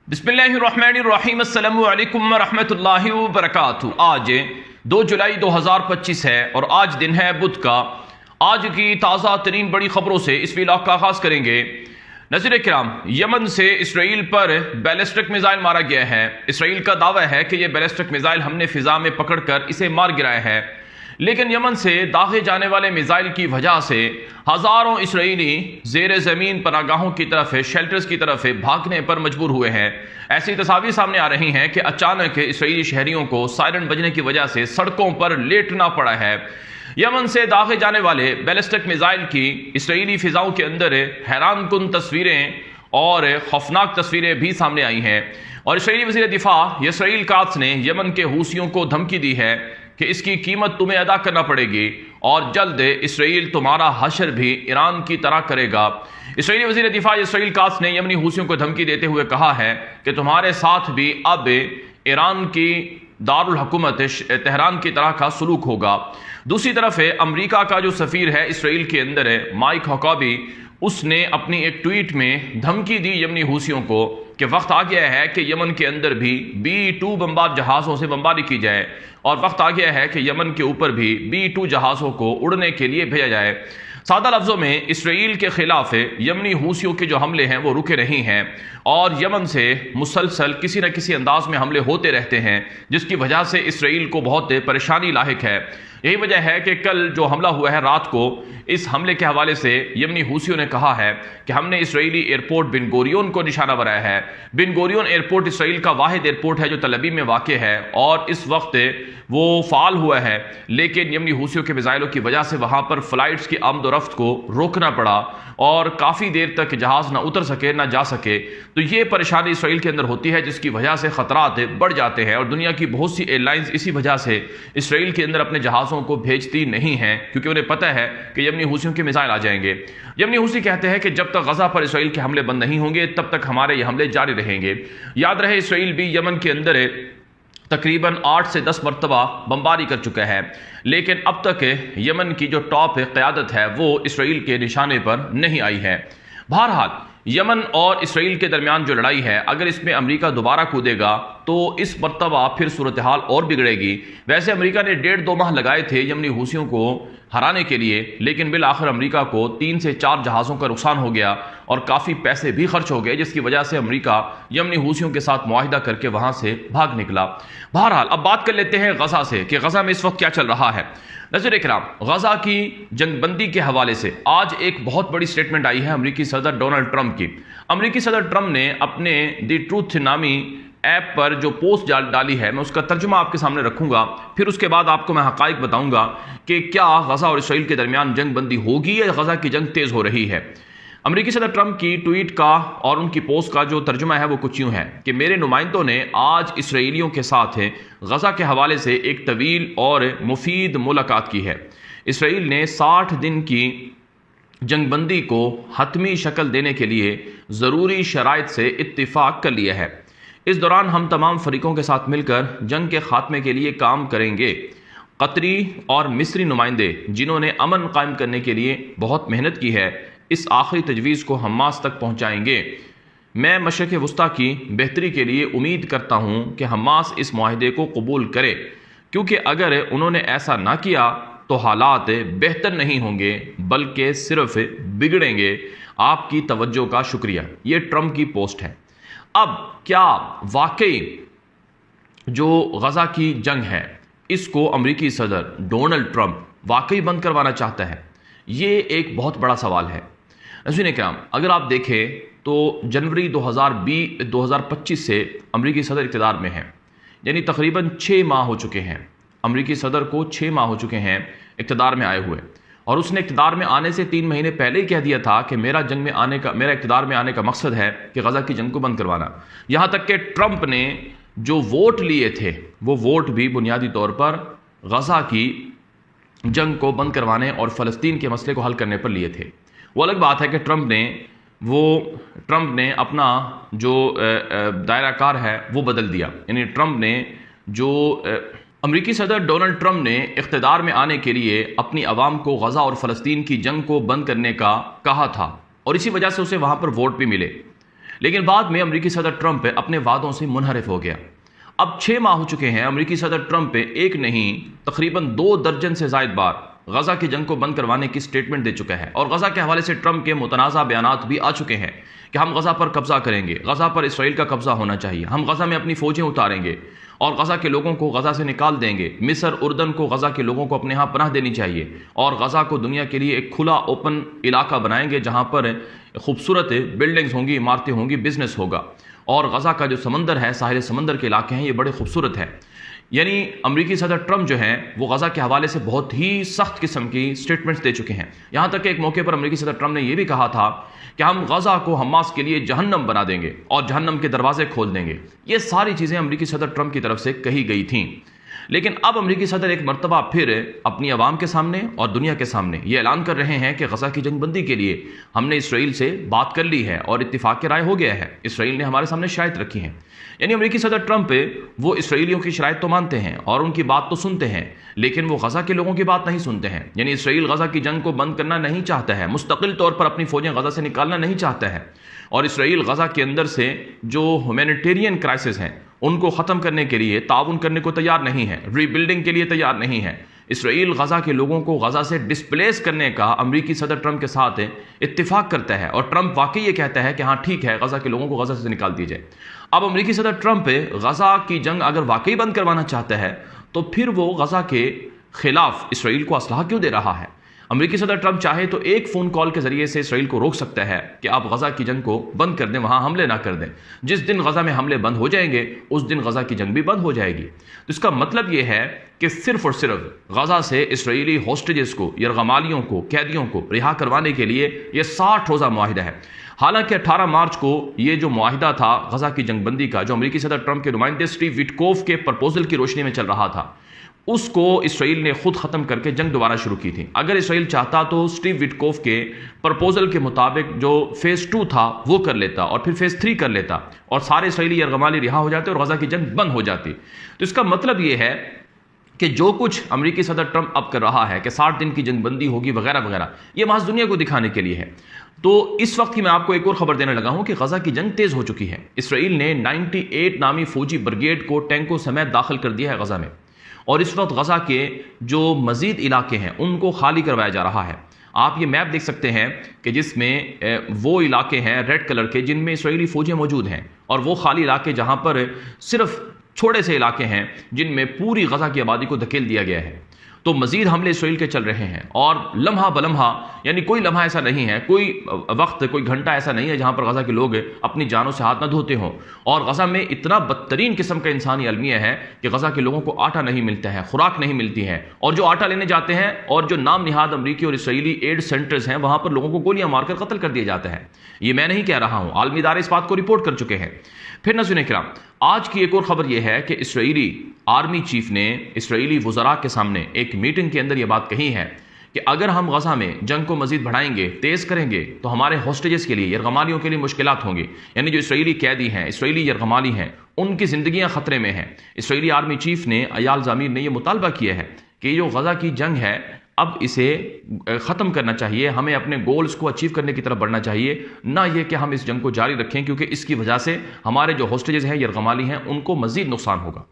बिस्मिल्लाहिर्रहमानिर्रहीम अस्सलामु अलैकुम वरहमतुल्लाहि वबरकातुहू। आज 2 जुलाई 2025 है और आज दिन है बुध का। आज की ताज़ा तरीन बड़ी खबरों से इस व्लॉग का आगाज़ करेंगे। नाज़रीन किराम, यमन से इसराइल पर बैलिस्टिक मिसाइल मारा गया है। इसराइल का दावा है कि यह बैलिस्टिक मिसाइल हमने फ़िज़ा में पकड़कर इसे मार गिराया है, लेकिन यमन से दागे जाने वाले मिसाइल की वजह से हज़ारों इसराइली ज़ेर ज़मीन पनागाहों की तरफ शेल्टर्स की तरफ भागने पर मजबूर हुए हैं। ऐसी तस्वीरें सामने आ रही हैं कि अचानक इसराइली शहरियों को सायरन बजने की वजह से सड़कों पर लेटना पड़ा है। यमन से दागे जाने वाले बैलिस्टिक मिसाइल की इसराइली फ़िज़ाओं के अंदर हैरान कुन तस्वीरें और खौफनाक तस्वीरें भी सामने आई हैं। और इसराइली वज़ीर दिफा यसराइल कात्स ने यमन के हूसियों को धमकी दी है कि इसकी कीमत तुम्हें अदा करना पड़ेगी और जल्द इसराइल तुम्हारा हशर भी ईरान की तरह करेगा। इसराइली वज़ीर दिफा इसराइल कात्स ने यमनी हूसियों को धमकी देते हुए कहा है कि तुम्हारे साथ भी अब ईरान की दारुल हुकूमत तेहरान की तरह का सलूक होगा। दूसरी तरफ अमरीका का जो सफ़ीर है इसराइल के अंदर है माइक हकाबी, उसने अपनी एक ट्वीट में धमकी दी यमनी हूसियों को कि वक्त आ गया है कि यमन के अंदर भी B-2 बमबार जहाज़ों से बमबारी की जाए और वक्त आ गया है कि यमन के ऊपर भी B-2 जहाज़ों को उड़ने के लिए भेजा जाए। सादा लफ्ज़ों में इसराइल के खिलाफ यमनी हूसियों के जो हमले हैं वो रुके नहीं हैं और यमन से मुसलसल किसी न किसी अंदाज में हमले होते रहते हैं, जिसकी वजह से इसराइल को बहुत परेशानी लाहिक है। यही वजह है कि कल जो हमला हुआ है रात को, इस हमले के हवाले से यमनी हूसियों ने कहा है कि हमने इसराइली एयरपोर्ट बिन गोरियन को निशाना बनाया है। बिन गोरियन एयरपोर्ट इसराइल का वाहिद एयरपोर्ट है जो तल अवीव में वाक़ है और इस वक्त वो फ़ाल हुआ है, लेकिन यमनी हूसियों के मिसाइलों की वजह से वहाँ पर फ़्लाइट्स की आमदोरफ्त को रोकना पड़ा और काफ़ी देर तक जहाज़ ना उतर सके ना जा सके। तो ये परेशानी इसराइल के अंदर होती है, जिसकी वजह से ख़तरात बढ़ जाते हैं और दुनिया की बहुत सी एयरलाइंस इसी वजह से इसराइल के अंदर अपने जहाज़ों को भेजती नहीं हैं, क्योंकि उन्हें पता है कि यमनी हूसियों के मिसाइल आ जाएंगे। यमनी हूसी कहते हैं कि जब तक गज़ा पर इसराइल के हमले बंद नहीं होंगे तब तक हमारे ये हमले जारी रहेंगे। याद रहे, इसराइल भी यमन के अंदर तकरीबन 8 से 10 मरतबा बमबारी कर चुका है, लेकिन अब तक यमन की जो टॉप क़यादत है वो इसराइल के निशाने पर नहीं आई है। बहरहाल यमन और इसराइल के दरमियान जो लड़ाई है, अगर इसमें अमेरिका दोबारा कूदेगा तो इस मरतबा फिर सूरत हाल और बिगड़ेगी। वैसे अमेरिका ने 1.5-2 माह लगाए थे यमनी हूसियों को हराने के लिए, लेकिन बिल आखिर अमेरिका को 3 से 4 जहाज़ों का नुकसान हो गया और काफ़ी पैसे भी खर्च हो गए, जिसकी वजह से अमेरिका यमनी हूसियों के साथ मुआहिदा करके वहाँ से भाग निकला। बहरहाल अब बात कर लेते हैं गज़ा से कि गज़ा में इस वक्त क्या चल रहा है। नाज़रीन किराम, गज़ा की जंगबंदी के हवाले से आज एक बहुत बड़ी स्टेटमेंट आई है अमेरिकी सदर डोनाल्ड ट्रंप की। अमेरिकी सदर ट्रंप ने अपने द ट्रूथ नामी ऐप पर जो पोस्ट डाली है, मैं उसका तर्जुमा आपके सामने रखूंगा, फिर उसके बाद आपको मैं हक़ाइक़ बताऊंगा कि क्या गज़ा और इसराइल के दरमियान जंग बंदी होगी या गज़ा की जंग तेज़ हो रही है। अमेरिकी सदर ट्रंप की ट्वीट का और उनकी पोस्ट का जो तर्जुमा है वो कुछ यूँ है कि मेरे नुमाइंदों ने आज इसराइलियों के साथ गज़ा के हवाले से एक तवील और मुफीद मुलाकात की है। इसराइल ने 60 दिन की जंगबंदी को हतमी शक्ल देने के लिए ज़रूरी शराइत से इत्तिफाक कर लिया है। इस दौरान हम तमाम फरीकों के साथ मिलकर जंग के खात्मे के लिए काम करेंगे। कतरी और मिस्री नुमाइंदे जिन्होंने अमन कायम करने के लिए बहुत मेहनत की है, इस आखिरी तजवीज़ को हमास तक पहुँचाएँगे। मैं मशरिक़ वस्ता की बेहतरी के लिए उम्मीद करता हूँ कि हमास इस मुआहदे को कबूल करे, क्योंकि अगर उन्होंने ऐसा ना किया तो हालात बेहतर नहीं होंगे बल्कि सिर्फ बिगड़ेंगे। आपकी तवज्जो का शुक्रिया। ये ट्रंप की पोस्ट है। अब क्या वाकई जो गज़ा की जंग है इसको अमेरिकी सदर डोनाल्ड ट्रंप वाकई बंद करवाना चाहता है? ये एक बहुत बड़ा सवाल है। नाज़रीन किराम, अगर आप देखें तो जनवरी 2025 से अमेरिकी सदर इक़्तिदार में हैं, यानी तकरीबन 6 माह हो चुके हैं। अमेरिकी सदर को 6 माह हो चुके हैं इक़्तिदार में आए हुए, और उसने इक़्तिदार में आने से 3 महीने पहले ही कह दिया था कि मेरा इक़्तिदार में आने का मकसद है कि गज़ा की जंग को बंद करवाना। यहाँ तक कि ट्रंप ने जो वोट लिए थे वो वोट भी बुनियादी तौर पर गज़ा की जंग को बंद करवाने और फ़लस्तीन के मसले को हल करने पर लिए थे। वो अलग बात है कि ट्रंप ने अपना जो दायरा कार है वो बदल दिया। यानी ट्रंप ने जो अमेरिकी सदर डोनाल्ड ट्रंप ने इक़्तिदार में आने के लिए अपनी आवाम को गज़ा और फ़लस्तीन की जंग को बंद करने का कहा था और इसी वजह से उसे वहाँ पर वोट भी मिले। لیکن بعد میں امریکی صدر ٹرمپ اپنے وعدوں سے منحرف ہو گیا۔ اب 6 ماہ ہو چکے ہیں، امریکی صدر ٹرمپ ایک نہیں تقریباً 2 درجن سے زائد بار غزہ کی جنگ کو بند کروانے کی سٹیٹمنٹ دے چکا ہے، اور غزہ کے حوالے سے ٹرمپ کے متنازع بیانات بھی آ چکے ہیں کہ ہم غزہ پر قبضہ کریں گے، غزہ پر اسرائیل کا قبضہ ہونا چاہیے، ہم غزہ میں اپنی فوجیں اتاریں گے اور غزہ کے لوگوں کو غزہ سے نکال دیں گے، مصر اردن کو غزہ کے لوگوں کو اپنے ہاں پناہ دینی چاہیے، اور غزہ کو دنیا کے لیے ایک کھلا اوپن علاقہ بنائیں گے جہاں پر خوبصورت بلڈنگز ہوں گی، عمارتیں ہوں گی، بزنس ہوگا، اور غزہ کا جو سمندر ہے، ساحل سمندر کے علاقے ہیں، یہ بڑے خوبصورت ہیں۔ یعنی امریکی صدر ٹرمپ جو ہیں وہ غزہ کے حوالے سے بہت ہی سخت قسم کی سٹیٹمنٹس دے چکے ہیں، یہاں تک کہ ایک موقع پر امریکی صدر ٹرمپ نے یہ بھی کہا تھا کہ ہم غزہ کو حماس کے لیے جہنم بنا دیں گے اور جہنم کے دروازے کھول دیں گے۔ یہ ساری چیزیں امریکی صدر ٹرمپ کی طرف سے کہی گئی تھیں، لیکن اب امریکی صدر ایک مرتبہ پھر اپنی عوام کے سامنے اور دنیا کے سامنے یہ اعلان کر رہے ہیں کہ غزہ کی جنگ بندی کے لیے ہم نے اسرائیل سے بات کر لی ہے اور اتفاق رائے ہو گیا ہے، اسرائیل نے ہمارے سامنے شرائط رکھی ہیں۔ یعنی امریکی صدر ٹرمپ وہ اسرائیلیوں کی شرائط تو مانتے ہیں اور ان کی بات تو سنتے ہیں، لیکن وہ غزہ کے لوگوں کی بات نہیں سنتے ہیں۔ یعنی اسرائیل غزہ کی جنگ کو بند کرنا نہیں چاہتا ہے، مستقل طور پر اپنی فوجیں غزہ سے نکالنا نہیں چاہتا ہے، اور اسرائیل غزہ کے اندر سے جو ہیومینیٹیرین کرائسس ہیں ان کو ختم کرنے کے لیے تعاون کرنے کو تیار نہیں ہے، ری بلڈنگ کے لیے تیار نہیں ہے۔ اسرائیل غزہ کے لوگوں کو غزہ سے ڈسپلیس کرنے کا امریکی صدر ٹرمپ کے ساتھ اتفاق کرتا ہے، اور ٹرمپ واقعی یہ کہتا ہے کہ ہاں ٹھیک ہے، غزہ کے لوگوں کو غزہ سے نکال دیجئے۔ اب امریکی صدر ٹرمپ غزہ کی جنگ اگر واقعی بند کروانا چاہتا ہے تو پھر وہ غزہ کے خلاف اسرائیل کو اسلحہ کیوں دے رہا ہے؟ امریکی صدر ٹرمپ چاہے تو ایک فون کال کے ذریعے سے اسرائیل کو روک سکتا ہے کہ آپ غزہ کی جنگ کو بند کر دیں، وہاں حملے نہ کر دیں۔ جس دن غزہ میں حملے بند ہو جائیں گے اس دن غزہ کی جنگ بھی بند ہو جائے گی۔ تو اس کا مطلب یہ ہے کہ صرف اور صرف غزہ سے اسرائیلی ہوسٹیجز کو، یرغمالیوں کو، قیدیوں کو رہا کروانے کے لیے یہ 60 روزہ معاہدہ ہے۔ حالانکہ 18 مارچ کو یہ جو معاہدہ تھا غزہ کی جنگ بندی کا، جو امریکی صدر ٹرمپ کے نمائندے اسٹیو وٹکوف کے پرپوزل کی روشنی میں چل رہا تھا، اس کو اسرائیل نے خود ختم کر کے جنگ دوبارہ شروع کی تھی۔ اگر اسرائیل چاہتا تو اسٹیو وٹکوف کے پرپوزل کے مطابق جو فیز 2 تھا وہ کر لیتا اور پھر فیز 3 کر لیتا، اور سارے اسرائیلی یرغمالی رہا ہو جاتے اور غزہ کی جنگ بند ہو جاتی۔ تو اس کا مطلب یہ ہے کہ جو کچھ امریکی صدر ٹرمپ اب کر رہا ہے کہ 60 دن کی جنگ بندی ہوگی وغیرہ وغیرہ، یہ محض دنیا کو دکھانے کے لیے ہے۔ تو اس وقت کی میں آپ کو ایک اور خبر دینے لگا ہوں کہ غزہ کی جنگ تیز ہو چکی ہے۔ اسرائیل نے 98 نامی فوجی بریگیڈ کو ٹینکوں سمیت داخل کر دیا ہے غزہ میں، اور اس وقت غزہ کے جو مزید علاقے ہیں ان کو خالی کروایا جا رہا ہے۔ آپ یہ میپ دیکھ سکتے ہیں کہ جس میں وہ علاقے ہیں ریڈ کلر کے جن میں اسرائیلی فوجیں موجود ہیں، اور وہ خالی علاقے جہاں پر صرف چھوٹے سے علاقے ہیں جن میں پوری غزہ کی آبادی کو دھکیل دیا گیا ہے۔ تو مزید حملے اسرائیل کے چل رہے ہیں، اور لمحہ بلمحہ، یعنی کوئی لمحہ ایسا نہیں ہے، کوئی وقت، کوئی گھنٹہ ایسا نہیں ہے جہاں پر غزہ کے لوگ اپنی جانوں سے ہاتھ نہ دھوتے ہوں۔ اور غزہ میں اتنا بدترین قسم کا انسانی المیہ ہے کہ غزہ کے لوگوں کو آٹا نہیں ملتا ہے، خوراک نہیں ملتی ہے، اور جو آٹا لینے جاتے ہیں اور جو نام نہاد امریکی اور اسرائیلی ایڈ سینٹرز ہیں وہاں پر لوگوں کو گولیاں مار کر قتل کر دیا جاتا ہے۔ یہ میں نہیں کہہ رہا ہوں، عالمی ادارے اس بات کو رپورٹ کر چکے ہیں۔ پھر ناظرین کرام، آج کی ایک اور خبر یہ ہے کہ اسرائیلی آرمی چیف نے اسرائیلی وزراء کے سامنے ایک میٹنگ کے اندر یہ بات کہی ہے کہ اگر ہم غزہ میں جنگ کو مزید بڑھائیں گے، تیز کریں گے، تو ہمارے ہوسٹیجز کے لیے، یرغمالیوں کے لیے مشکلات ہوں گی۔ یعنی جو اسرائیلی قیدی ہیں، اسرائیلی یرغمالی ہیں، ان کی زندگیاں خطرے میں ہیں۔ اسرائیلی آرمی چیف نے، ایال زمیر نے، یہ مطالبہ کیا ہے کہ یہ جو غزہ کی جنگ ہے اب اسے ختم کرنا چاہیے، ہمیں اپنے گولز کو اچیو کرنے کی طرف بڑھنا چاہیے، نہ یہ کہ ہم اس جنگ کو جاری رکھیں، کیونکہ اس کی وجہ سے ہمارے جو ہوسٹیجز ہیں، یرغمالی ہیں، ان کو مزید نقصان ہوگا۔